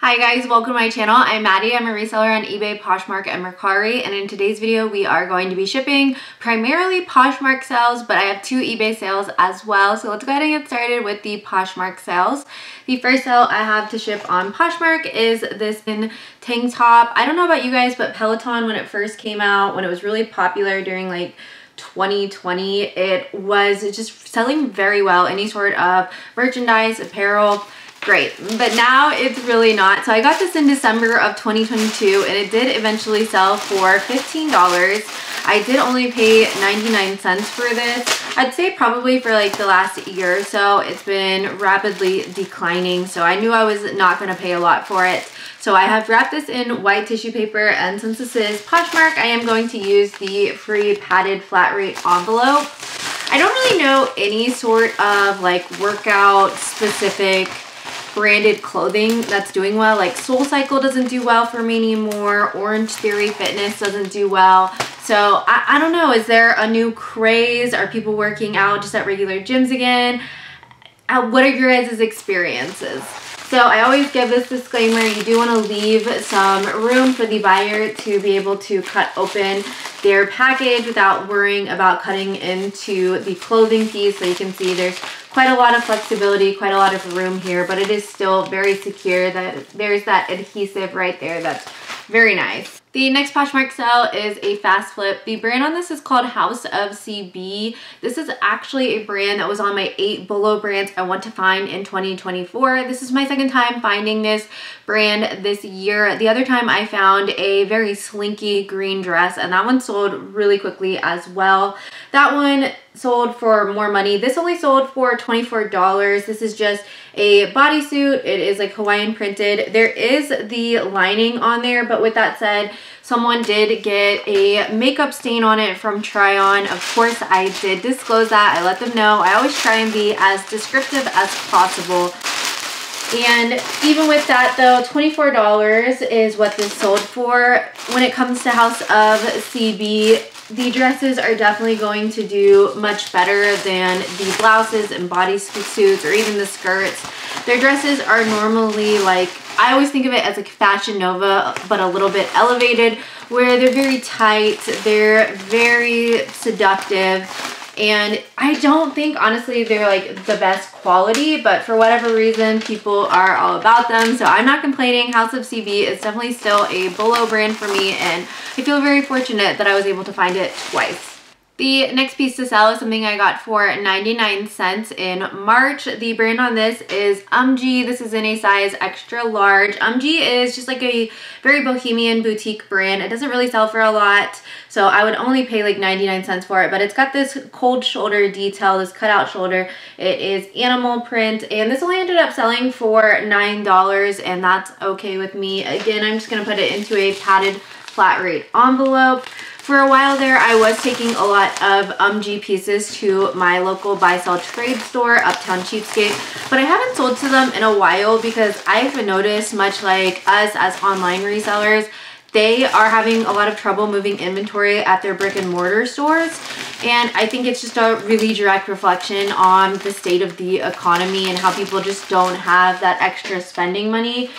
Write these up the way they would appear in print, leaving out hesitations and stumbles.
Hi guys, welcome to my channel. I'm Maddie. I'm a reseller on eBay, Poshmark, and Mercari, and in today's video we are going to be shipping primarily Poshmark sales, but I have two eBay sales as well. So let's go ahead and get started with the Poshmark sales. The first sale I have to ship on Poshmark is this tank top. I don't know about you guys, but Peloton, when it first came out, when it was really popular during like 2020, it was just selling very well. Any sort of merchandise, apparel, great, but now it's really not. So I got this in December of 2022 and it did eventually sell for $15. I did only pay 99 cents for this. I'd say probably for like the last year or so it's been rapidly declining, so I knew I was not going to pay a lot for it. So I have wrapped this in white tissue paper, and since this is Poshmark, I am going to use the free padded flat rate envelope. I don't really know any sort of like workout specific branded clothing that's doing well. Like SoulCycle doesn't do well for me anymore. Orange Theory Fitness doesn't do well. So I don't know, is there a new craze? Are people working out just at regular gyms again? What are your guys' experiences? So I always give this disclaimer, you do want to leave some room for the buyer to be able to cut open their package without worrying about cutting into the clothing piece. So you can see there's quite a lot of flexibility, quite a lot of room here, but it is still very secure. There's that adhesive right there that's very nice. The next Poshmark sale is a fast flip. The brand on this is called House of CB. This is actually a brand that was on my 8 below brands I want to find in 2024. This is my second time finding this brand this year. The other time I found a very slinky green dress, and that one sold really quickly as well. That one sold for more money. This only sold for $24. This is just a bodysuit. It is like Hawaiian printed. There is the lining on there, but with that said, someone did get a makeup stain on it from try on. Of course, I did disclose that. I let them know. I always try and be as descriptive as possible. And even with that though, $24 is what this sold for. When it comes to House of CB, the dresses are definitely going to do much better than the blouses and bodysuits or even the skirts. Their dresses are normally like, I always think of it as like Fashion Nova, but a little bit elevated, where they're very tight, they're very seductive, and I don't think honestly they're like the best quality, but for whatever reason people are all about them, so I'm not complaining. House of CB is definitely still a below brand for me, and I feel very fortunate that I was able to find it twice. The next piece to sell is something I got for 99 cents in March. The brand on this is This is in a size extra large. is just like a very bohemian boutique brand. It doesn't really sell for a lot, so I would only pay like 99 cents for it, but it's got this cold shoulder detail, this cutout shoulder. It is animal print, and this only ended up selling for $9, and that's okay with me. Again, I'm just gonna put it into a padded flat rate envelope. For a while there, I was taking a lot of pieces to my local buy-sell trade store, Uptown Cheapskate, but I haven't sold to them in a while because I've noticed, much like us as online resellers, they are having a lot of trouble moving inventory at their brick and mortar stores. And I think it's just a really direct reflection on the state of the economy and how people just don't have that extra spending money.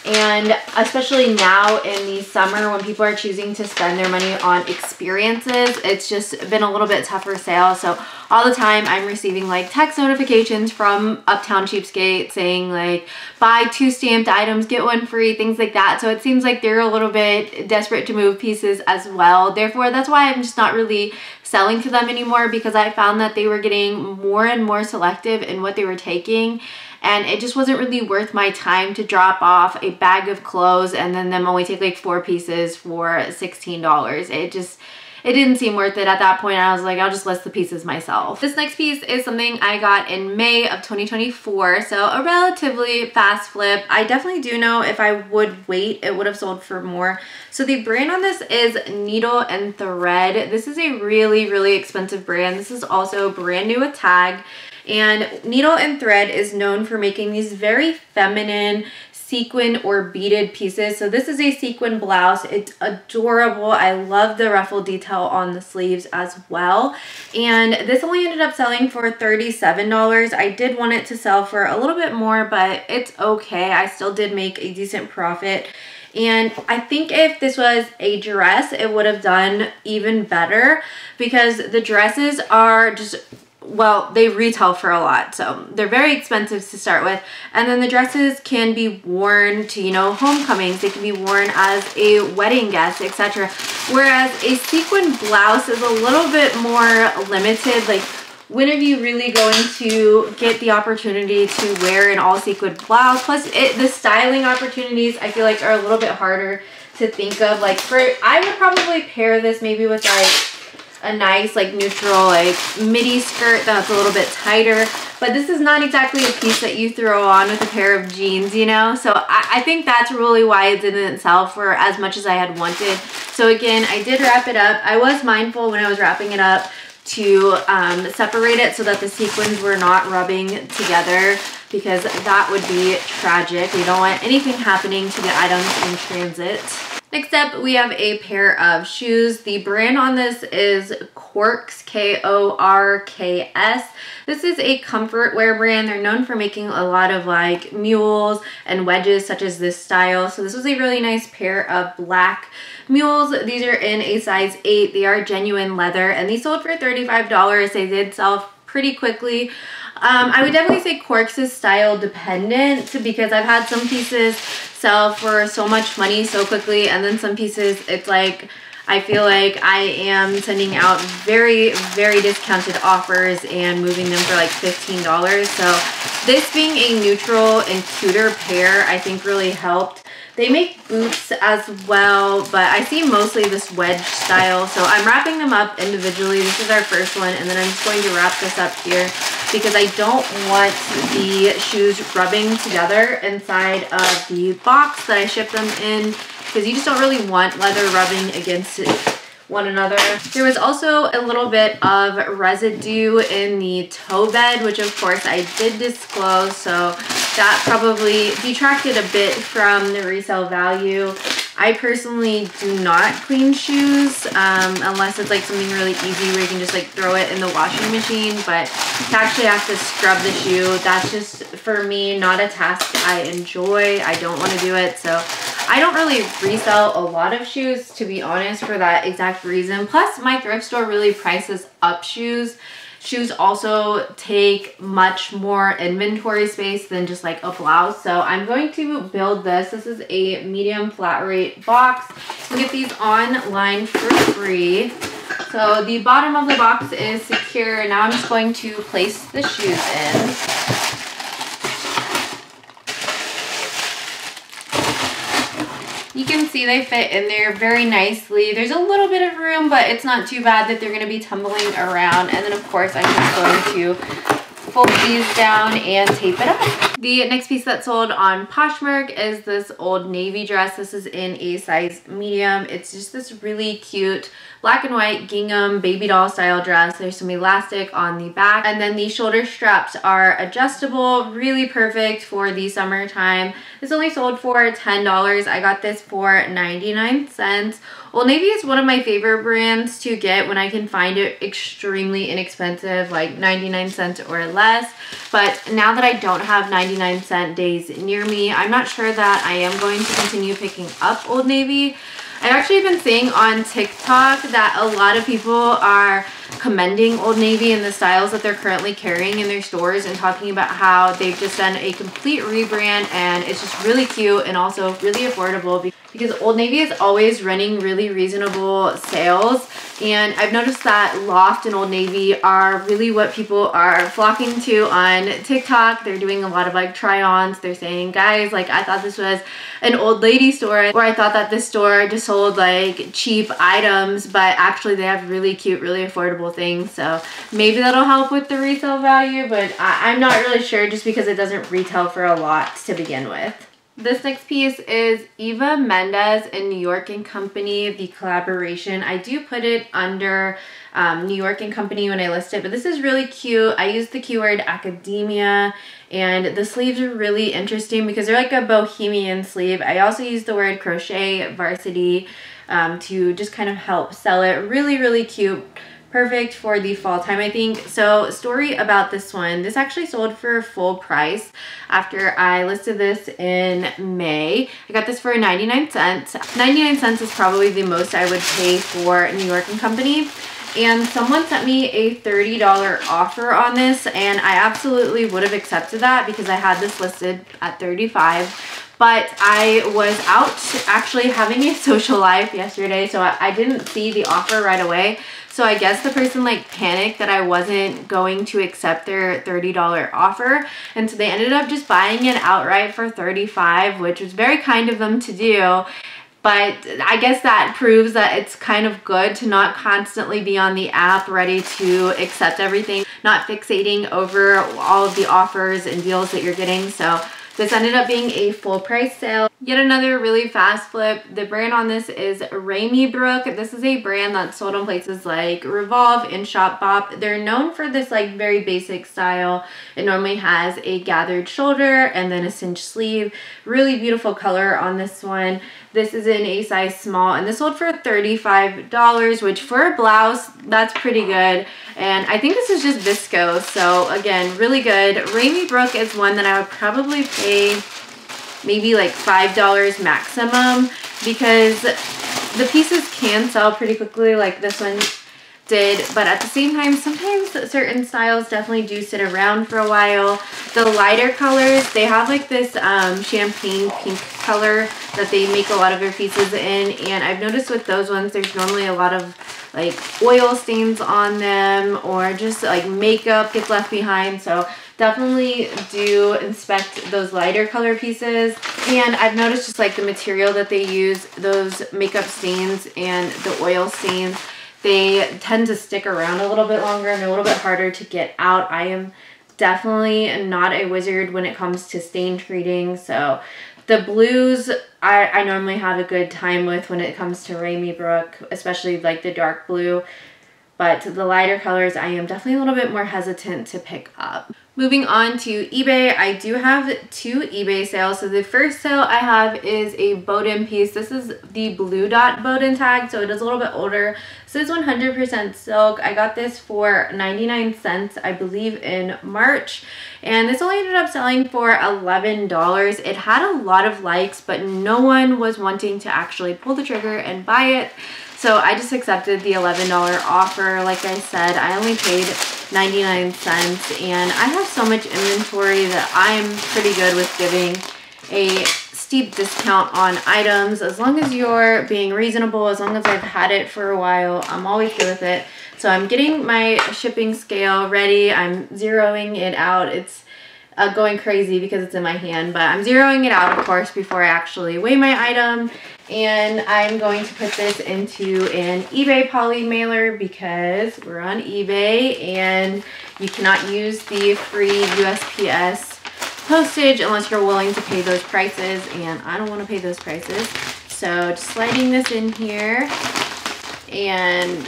And especially now in the summer when people are choosing to spend their money on experiences, it's just been a little bit tougher sale. So all the time I'm receiving like text notifications from Uptown Cheapskate saying like buy 2 stamped items, get 1 free, things like that. So it seems like they're a little bit desperate to move pieces as well. Therefore, that's why I'm just not really selling to them anymore, because I found that they were getting more and more selective in what they were taking. And it just wasn't really worth my time to drop off a bag of clothes and then them only take like 4 pieces for $16. It didn't seem worth it at that point. I was like, I'll just list the pieces myself. This next piece is something I got in May of 2024, so a relatively fast flip. I definitely do know if I would wait, it would have sold for more. So the brand on this is Needle and Thread. This is a really, really expensive brand. This is also brand new with tag. And Needle and Thread is known for making these very feminine, sequin or beaded pieces. So this is a sequin blouse. It's adorable. I love the ruffle detail on the sleeves as well. And this only ended up selling for $37. I did want it to sell for a little bit more, but it's okay. I still did make a decent profit. And I think if this was a dress, it would have done even better, because the dresses are just, well, they retail for a lot, so they're very expensive to start with. And then the dresses can be worn to, you know, homecomings. They can be worn as a wedding guest, etc. Whereas a sequin blouse is a little bit more limited. Like, when are you really going to get the opportunity to wear an all sequin blouse? Plus, the styling opportunities I feel like are a little bit harder to think of. Like, I would probably pair this maybe with like a nice like neutral like midi skirt that's a little bit tighter, but this is not exactly a piece that you throw on with a pair of jeans, you know. So I think that's really why it didn't sell for as much as I had wanted. So again, I did wrap it up. I was mindful when I was wrapping it up to separate it so that the sequins were not rubbing together, because that would be tragic. We don't want anything happening to the items in transit. Next up, we have a pair of shoes. The brand on this is Korks, K-O-R-K-S. This is a comfort wear brand. They're known for making a lot of like mules and wedges such as this style. So this was a really nice pair of black mules. These are in a size 8. They are genuine leather, and these sold for $35. They did sell pretty quickly. I would definitely say Korks is style dependent, because I've had some pieces sell for so much money so quickly, and then some pieces it's like I feel like I am sending out very, very discounted offers and moving them for like $15. So this being a neutral and cuter pair, I think really helped. They make boots as well, but I see mostly this wedge style. So I'm wrapping them up individually. This is our first one, and then I'm just going to wrap this up here because I don't want the shoes rubbing together inside of the box that I ship them in, because you just don't really want leather rubbing against one another. There was also a little bit of residue in the toe bed, which of course I did disclose, so that probably detracted a bit from the resale value. I personally do not clean shoes unless it's like something really easy where you can just like throw it in the washing machine, but to actually have to scrub the shoe, that's just for me not a task I enjoy. I don't want to do it, so I don't really resell a lot of shoes, to be honest, for that exact reason. Plus, my thrift store really prices up shoes. Shoes also take much more inventory space than just like a blouse. So I'm going to build this. This is a medium flat rate box. You can get these online for free. So the bottom of the box is secure. Now I'm just going to place the shoes in. You can see they fit in there very nicely. There's a little bit of room, but it's not too bad that they're going to be tumbling around. And then of course I'm just going to fold these down and tape it up. The next piece that sold on Poshmark is this Old Navy dress. This is in a size medium. It's just this really cute black and white gingham baby doll style dress. There's some elastic on the back, and then the shoulder straps are adjustable, really perfect for the summertime. This only sold for $10. I got this for 99 cents. Old Navy is one of my favorite brands to get when I can find it extremely inexpensive, like 99 cents or less. But now that I don't have 99-cent days near me, I'm not sure that I am going to continue picking up Old Navy. I've actually been seeing on TikTok that a lot of people are commending Old Navy and the styles that they're currently carrying in their stores, and talking about how they've just done a complete rebrand and it's just really cute and also really affordable, because Old Navy is always running really reasonable sales. And I've noticed that Loft and Old Navy are really what people are flocking to on TikTok. They're doing a lot of like try-ons. They're saying, guys, like I thought this was an old lady store, or I thought that this store just sold like cheap items, but actually they have really cute, really affordable things. So maybe that'll help with the resale value, but I'm not really sure, just because it doesn't retail for a lot to begin with. This next piece is Eva Mendes and New York & Company, the collaboration. I do put it under New York & Company when I list it, but this is really cute. I used the keyword academia, And the sleeves are really interesting because they're like a bohemian sleeve. I also use the word crochet varsity to just kind of help sell it. Really, really cute. Perfect for the fall time, I think. So story about this one, this actually sold for full price after I listed this in May. I got this for 99 cents. 99 cents is probably the most I would pay for New York & Company. And someone sent me a $30 offer on this, and I absolutely would have accepted that because I had this listed at $35. But I was out actually having a social life yesterday, so I didn't see the offer right away. So I guess the person like panicked that I wasn't going to accept their $30 offer. And so they ended up just buying it outright for $35, which was very kind of them to do. But I guess that proves that it's kind of good to not constantly be on the app ready to accept everything, not fixating over all of the offers and deals that you're getting. So this ended up being a full price sale. Yet another really fast flip. The brand on this is Ramy Brook. This is a brand that's sold on places like Revolve and Shopbop. They're known for this like very basic style. It normally has a gathered shoulder and then a cinched sleeve. Really beautiful color on this one. This is in a size small, and this sold for $35, which for a blouse, that's pretty good. And I think this is just viscose, so again, really good. Ramy Brook is one that I would probably pay maybe like $5 maximum because the pieces can sell pretty quickly like this one did, but at the same time, sometimes certain styles definitely do sit around for a while. The lighter colors, they have like this champagne pink color that they make a lot of their pieces in, and I've noticed with those ones there's normally a lot of like oil stains on them or just like makeup gets left behind, so definitely do inspect those lighter color pieces. And I've noticed just like the material that they use, those makeup stains and the oil stains, they tend to stick around a little bit longer and they're a little bit harder to get out. I am definitely not a wizard when it comes to stain treating. So the blues, I normally have a good time with when it comes to Ramy Brook, especially like the dark blue. But the lighter colors, I am definitely a little bit more hesitant to pick up. Moving on to eBay, I do have two eBay sales. So the first sale I have is a Bowden piece. This is the blue dot Bowden tag, so it is a little bit older. This is 100% silk. I got this for 99 cents, I believe, in March. And this only ended up selling for $11. It had a lot of likes, but no one was wanting to actually pull the trigger and buy it. So I just accepted the $11 offer. Like I said, I only paid 99 cents, and I have so much inventory that I'm pretty good with giving a steep discount on items. As long as you're being reasonable, as long as I've had it for a while, I'm always good with it. So I'm getting my shipping scale ready. I'm zeroing it out. It's going crazy because it's in my hand, but I'm zeroing it out, of course, before I actually weigh my item. And I'm going to put this into an eBay poly mailer because we're on eBay and you cannot use the free USPS postage unless you're willing to pay those prices, and I don't want to pay those prices. So just sliding this in here and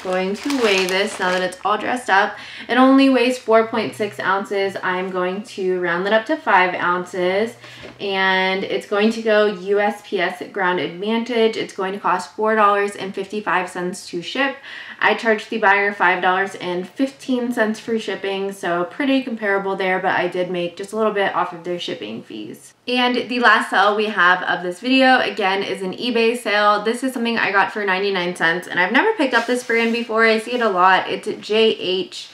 going to weigh this now that it's all dressed up. It only weighs 4.6 ounces. I'm going to round it up to 5 ounces, and it's going to go USPS Ground Advantage. It's going to cost $4.55 to ship. I charged the buyer $5.15 for shipping, so pretty comparable there, but I did make just a little bit off of their shipping fees. And the last sale we have of this video, again, is an eBay sale. This is something I got for 99 cents, and I've never picked up this brand before. I see it a lot. It's JH,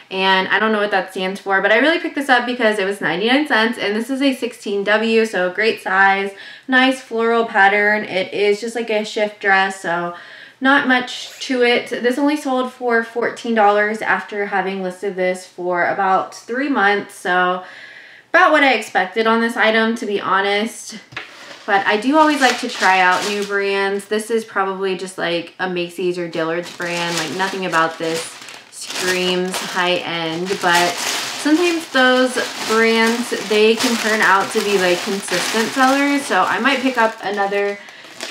and I don't know what that stands for, but I really picked this up because it was 99 cents, and this is a 16W, so great size, nice floral pattern. It is just like a shift dress, so not much to it. This only sold for $14 after having listed this for about 3 months, so about what I expected on this item, to be honest. But I do always like to try out new brands. This is probably just like a Macy's or Dillard's brand. Like, nothing about this screams high end, but sometimes those brands, they can turn out to be like consistent sellers. So I might pick up another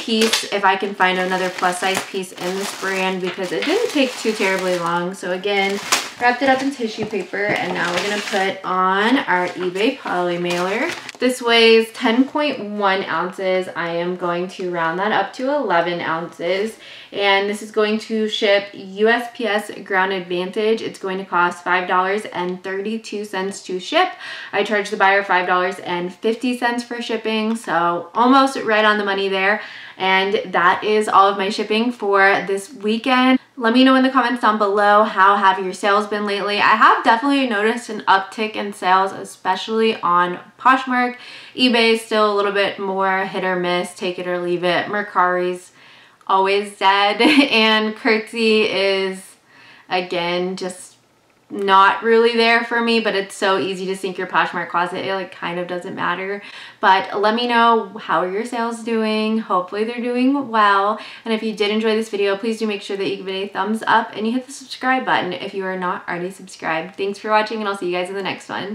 piece if I can find another plus size piece in this brand because it didn't take too terribly long. So again, wrapped it up in tissue paper, and now we're gonna put on our eBay poly mailer. This weighs 10.1 ounces. I am going to round that up to 11 ounces. And this is going to ship USPS Ground Advantage. It's going to cost $5.32 to ship. I charge the buyer $5.50 for shipping, so almost right on the money there. And that is all of my shipping for this weekend. Let me know in the comments down below, how have your sales been lately? I have definitely noticed an uptick in sales, especially on Poshmark. eBay is still a little bit more hit or miss, take it or leave it. Mercari's always dead, and Curtsy is, again, just not really there for me, but it's so easy to sync your Poshmark closet, it like kind of doesn't matter. But let me know, how are your sales doing? Hopefully they're doing well. And if you did enjoy this video, please do make sure that you give it a thumbs up and you hit the subscribe button if you are not already subscribed. Thanks for watching, and I'll see you guys in the next one.